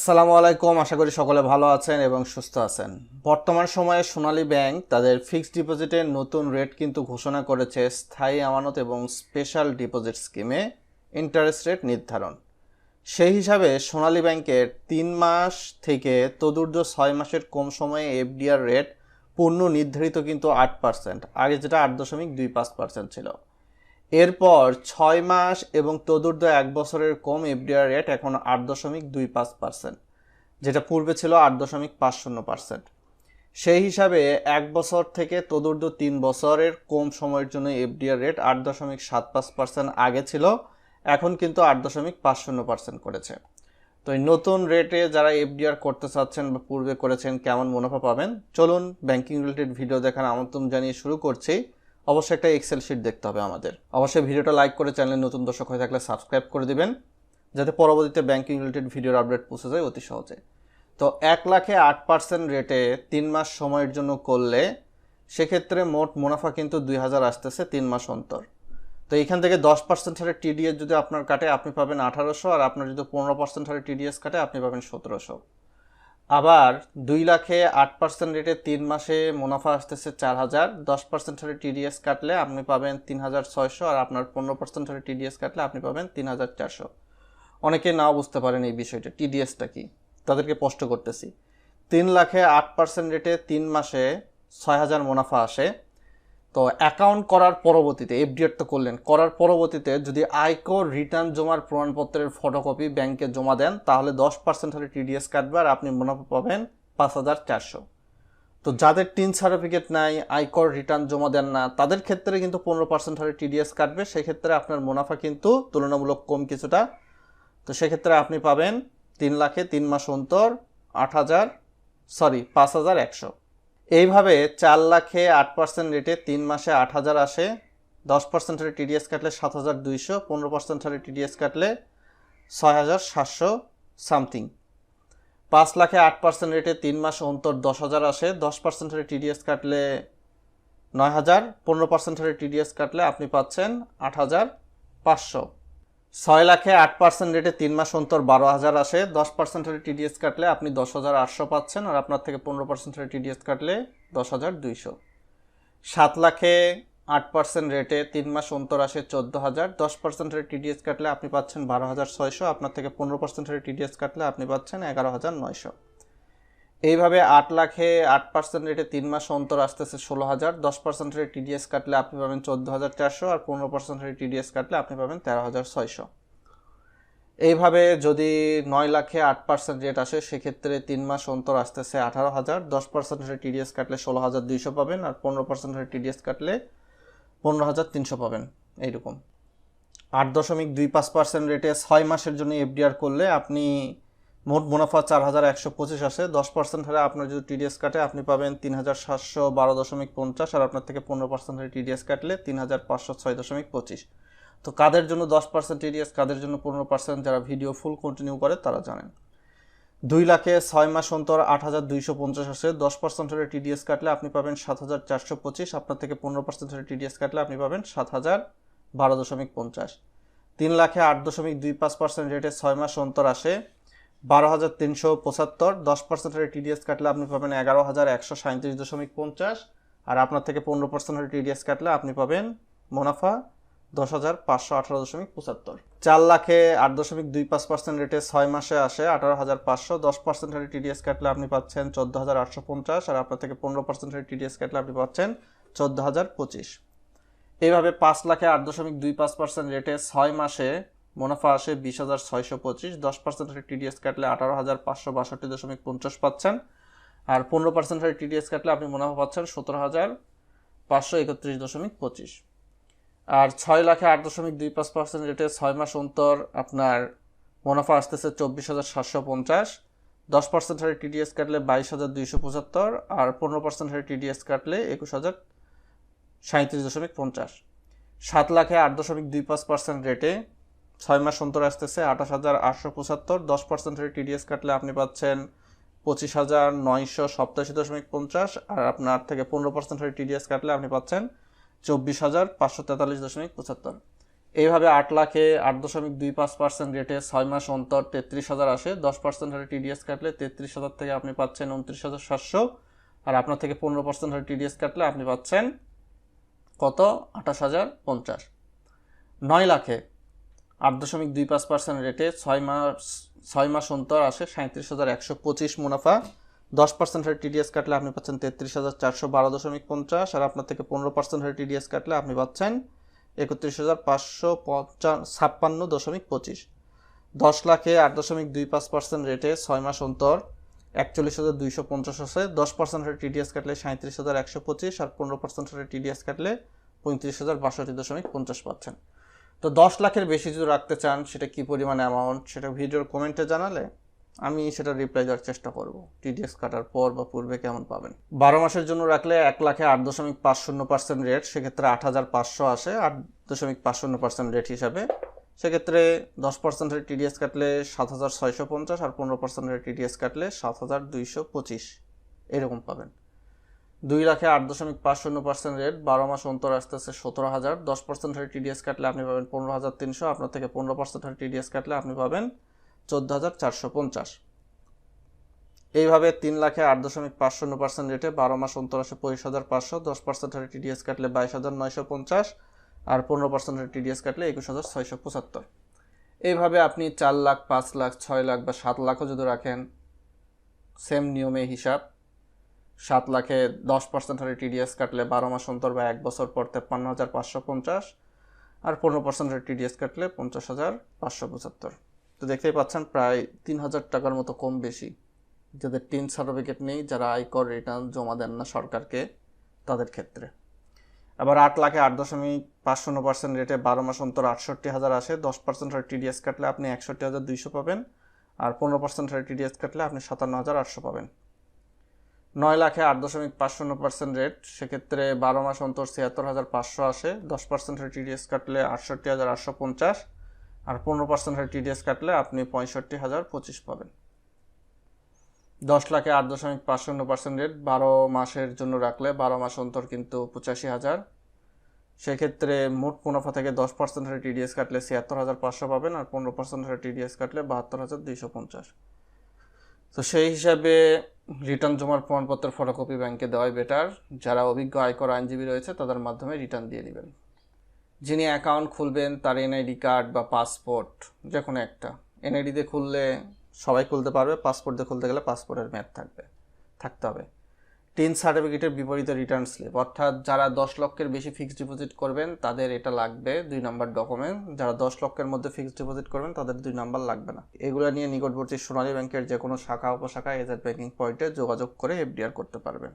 আসসালামু আলাইকুম, আশা করি সকলে ভালো আছেন এবং সুস্থ আছেন। বর্তমান সময়ে সোনালী ব্যাংক তাদের ফিক্সড ডিপোজিটের নতুন রেট কিন্তু ঘোষণা করেছে স্থায়ী আমানত এবং স্পেশাল ডিপোজিট স্কিমে ইন্টারেস্ট রেট নির্ধারণ। সেই হিসাবে সোনালী ব্যাংকের 3 মাস থেকে তদূর্ধ্ব 6 মাসের কম সময়ে এফডিআর রেট পূর্ণ নির্ধারিত কিন্তু 8%, আগে যেটা 8.25% ছিল। এরপর 6 মাস এবং তদূর্ধ্ব 1 বছরের কম এফডিআর রেট এখন 8.25%, যেটা পূর্বে ছিল 8.50%। সেই হিসাবে 1 বছর থেকে তদূর্ধ্ব 3 বছরের কম সময়ের জন্য এফডিআর রেট 8.75% আগে ছিল, এখন কিন্তু 8.50% করেছে। তো এই নতুন রেটে যারা এফডিআর করতে চাচ্ছেন বা পূর্বে করেছেন কেমন মুনাফা পাবেন, চলুন ব্যাংকিং রিলেটেড ভিডিও দেখার আমন্ত্রণ জানিয়ে শুরু করছি। অবশ্যই একটা এক্সেল শিট দেখতে হবে আমাদের। অবশ্যই ভিডিওটা লাইক করে চ্যানেলে নতুন দর্শক হয়ে থাকলে সাবস্ক্রাইব করে দিবেন, যাতে পরবর্তীতে ব্যাংকিং রিলেটেড ভিডিওর আপডেট পৌঁছে যায় অতি সহজে। তো 1 লাখে 8% রেটে 3 মাস সময়ের জন্য করলে সেক্ষেত্রে মোট মুনাফা কিন্তু 2000 আসতেছে 3 মাস অন্তর। তো এইখান থেকে 10% হারে টিডিএস যদি আপনার কাটে আপনি পাবেন 1800, আর আপনার যদি 15% হারে টিডিএস কাটে আপনি পাবেন 1700। আবার 2 লাখে 8% রেটে 3 মাসে মুনাফা আসতেছে 4000, 10% হারে টিডিএস কাটলে আপনি পাবেন 3600, আর আপনার 15% হারে টিডিএস কাটলে আপনি পাবেন 3400। অনেকে নাও বুঝতে পারেন এই বিষয়টা টিডিএসটা কি, তাদেরকে স্পষ্ট করতেছি। 3 লাখে 8% রেটে 3 মাসে 6000 মুনাফা আসে। তো অ্যাকাউন্ট করার পরবর্তীতে এফডিআর তো করলেন, করার পরবর্তীতে যদি আয়কর রিটার্ন জমার প্রমাণপত্রের ফটোকপি ব্যাংকে জমা দেন তাহলে 10% হারে টিডিএস কাটবে, আর আপনি মুনাফা পাবেন 5400। তো যাদের টিন সার্টিফিকেট নাই, আয়কর রিটার্ন জমা দেন না, তাদের ক্ষেত্রে কিন্তু 15% হারে টিডিএস কাটবে। সেক্ষেত্রে আপনার মুনাফা কিন্তু তুলনামূলক কম কিছুটা। তো সেক্ষেত্রে আপনি পাবেন 3 লাখে 3 মাস অন্তর 5100। এইভাবে 4 লাখে 8% রেটে 3 মাসে 8000 আসে, 10% হারে টিডিএস কাটলে 7200, 15% হারে টিডিএস কাটলে 6700 সামথিং। 5 লাখে 8% রেটে 3 মাস অন্তর 10000 আসে, 10% হারে টিডিএস কাটলে 9000, 15% হারে টিডিএস কাটলে আপনি পাচ্ছেন 8500। 6 লাখে 8% রেটে 3 মাস অন্তর 12000 আসে, 10% হারে টিডিএস কাটলে আপনি 10800 পাচ্ছেন, আর আপনার থেকে 15% হারে টিডিএস কাটলে 10200। 7 লাখে 8% রেটে 3 মাস অন্তর আসে 14000, 10% হারে টিডিএস কাটলে আপনি পাচ্ছেন 12600, আপনার থেকে 15% হারে টিডিএস কাটলে আপনি পাচ্ছেন 11900। এইভাবে 8 লাখে 8% রেটে 3 মাস অন্তর আসতেছে 16000, 10% হারে টিডিএস কাটলে আপনি পাবেন 14400, আর 15% হারে টিডিএস কাটলে আপনি পাবেন 13600। এইভাবে যদি 9 লাখে 8% রেট আসে সেক্ষেত্রে 3 মাস অন্তর আসতেছে 18000, 10% হারে টিডিএস কাটলে 16200 পাবেন, আর 15% হারে টিডিএস কাটলে 15300 পাবেন। এইরকম 8.25% রেটে 6 মাসের জন্য এফডিআর করলে আপনি মোট মুনাফা 4125 আসে, 10% হারে আপনার যদি টিডিএস কাটে আপনি পাবেন 3712.50, আর আপনার থেকে 15% হারে টিডিএস কাটলে 3506.25। তো কাদের জন্য 10% টিডিএস, কাদের জন্য 15%, যারা ভিডিও ফুল কন্টিনিউ করে তারা জানেন। 2 লাখে 6 মাস অন্তর 8250 আসে, 10% হারে টিডিএস কাটলে আপনি পাবেন 7425, আপনার থেকে 15% হারে টিডিএস কাটলে আপনি পাবেন 7012.50। 3 লাখে 8.25% রেটে 6 মাস অন্তর আসে 12375, 10% হারে টিডিএস কাটলে আপনি পাবেন 11137.50, আর আপনার থেকে 15% হারে টিডিএস কাটলে আপনি পাবেন মুনাফা 10518.75। 4 লাখে 8.25% রেটে 6 মাসে আসে 18500, 10% হারে টিডিএস কাটলে আপনি পাচ্ছেন 14850, আর আপনার থেকে 15% হারে টিডিএস কাটলে আপনি পাচ্ছেন 14025। এইভাবে 5 লাখে 8.25% রেটে 6 মাসে মুনাফা আসে 20625, 10% হারে টিডিএস কাটলে 18562.50 পাচ্ছেন, আর 15% হারে টিডিএস কাটলে আপনি মুনাফা পাচ্ছেন 17531.25। আর 6 লাখে 8.25% রেটে 6 মাস অন্তর আপনার মুনাফা আসতেছে 24750, 10% হারে টিডিএস কাটলে 22275, আর 15% হারে টিডিএস কাটলে 21037.50। 7 লাখে 8.25% রেটে 6 মাস অন্তর আসতেছে 28875, 10% হারে টিডিএস কাটলে আপনি পাচ্ছেন 25987.50, আর আপনার থেকে 15% হারে টিডিএস কাটলে আপনি পাচ্ছেন 24543.75। এইভাবে 8 লাখে 8.25% রেটে 6 মাস অন্তর 33,000 আসে। 10% হারে টিডিএস কাটলে 33,000 থেকে আপনি পাচ্ছেন 29,700, আর আপনার থেকে 15% হারে টিডিএস কাটলে আপনি পাচ্ছেন কত? 28,050। 9 লাখে 8.25% রেটে 6 মাস অন্তর আসে 37,125 মুনাফা। 10% হারে টিডিএস কাটলে আপনি পাচ্ছেন 33,412.50, আর আপনার থেকে 15% হারে টিডিএস কাটলে আপনি পাচ্ছেন 31,556.25। 10 লাখে 8.25% রেটে 6 মাস অন্তর 41,250 আছে। 10% হারে টিডিএস কাটলে 37,125, আর 15% হারে টিডিএস কাটলে 35,062.50 পাচ্ছেন। তো 10 লাখের বেশি যদি রাখতে চান, সেটা কি পরিমাণ অ্যামাউন্ট, সেটা ভিডিওর কমেন্টে জানালে আমি সেটা রিপ্লাই দেওয়ার চেষ্টা করব। টিডিএস কাটার পর বা পূর্বে কেমন পাবেন। 12 মাসের জন্য রাখলে 1 লাখে 8.50% রেট, সেক্ষেত্রে 8,500 আসে 8.50% রেট হিসাবে। সেক্ষেত্রে 10% হারে টিডিএস কাটলে 7,650, আর 15% হারে টিডিএস কাটলে 7,225 এরকম পাবেন। 2 লাখে 8.50% রেট, 12 মাস অন্তর আসতেছে 17,000। 10% হারে টিডিএস কাটলে আপনি পাবেন 15,300, আপনার থেকে 15% হারে টিডিএস কাটলে আপনি পাবেন 14,450। এইভাবে 3 লাখে 8.50% রেটে 12 মাস অন্তর আসে 25,500। 10% হারে টিডিএস কাটলে 22,950, আর 15% হারে টিডিএস কাটলে 21,675। এইভাবে আপনি 4 লাখ, 5 লাখ, 6 লাখ বা 7 লাখও যদি রাখেন, সেম নিয়মে হিসাব। 7 লাখে 10% হারে টিডিএস কাটলে 12 মাস অন্তর বা 1 বছর পর 53,550, আর 15% হারে টিডিএস কাটলে 50,575। তো দেখতেই পাচ্ছেন প্রায় 3,000 টাকার মতো কম বেশি যাদের টিন সার্টিফিকেট নেই, যারা আয়কর রিটার্ন জমা দেন না সরকারকে, তাদের ক্ষেত্রে। আবার 8 লাখে 8.50% রেটে 12 মাস অন্তর 68,000 আসে। 10% হারে টিডিএস কাটলে আপনি 61,200 পাবেন, আর 15% হারে টিডিএস কাটলে আপনি 57,800 পাবেন। 9 লাখে 8.50% রেট, সেক্ষেত্রে 12 মাস অন্তর 76,500 আসে। 10% হারে টিডিএস কাটলে 68,850, আর 15% হারে টিডিএস কাটলে আপনি 65,025 পাবেন। 10 লাখে 8.50% রেট, 12 মাসের জন্য রাখলে 12 মাস অন্তর কিন্তু 85,000। সেক্ষেত্রে মোট মুনাফা থেকে 10% হারে টিডিএস কাটলে 76,500 পাবেন, আর 15% হারে টিডিএস কাটলে 72,250। তো সেই হিসাবে রিটার্ন জমার প্রমাণপত্রের ফটোকপি ব্যাংকে দেওয়াই বেটার। যারা অভিজ্ঞ আয়কর আইনজীবী রয়েছে তাদের মাধ্যমে রিটার্ন দিয়ে নেবেন। যিনি অ্যাকাউন্ট খুলবেন তার এনআইডি কার্ড বা পাসপোর্ট যে কোনো একটা, এনআইডি দিয়ে খুললে সবাই খুলতে পারবে, পাসপোর্ট দিয়ে খুলতে গেলে পাসপোর্টের মেয়াদ থাকতে হবে। টিন সার্টিফিকেটের বিপরীতে রিটার্ন স্লিপ, অর্থাৎ যারা 10 লক্ষের বেশি ফিক্সড ডিপোজিট করবেন তাদের এটা লাগবে 2 নম্বর ডকুমেন্ট। যারা 10 লক্ষের মধ্যে ফিক্সড ডিপোজিট করবেন তাদের 2 নম্বর লাগবে না। এগুলো নিয়ে নিকটবর্তী সোনালী ব্যাংকের যে কোনো শাখা উপশাখা এজেন্ট ব্যাংকিং পয়েন্টে যোগাযোগ করে এফডিআর করতে পারবেন।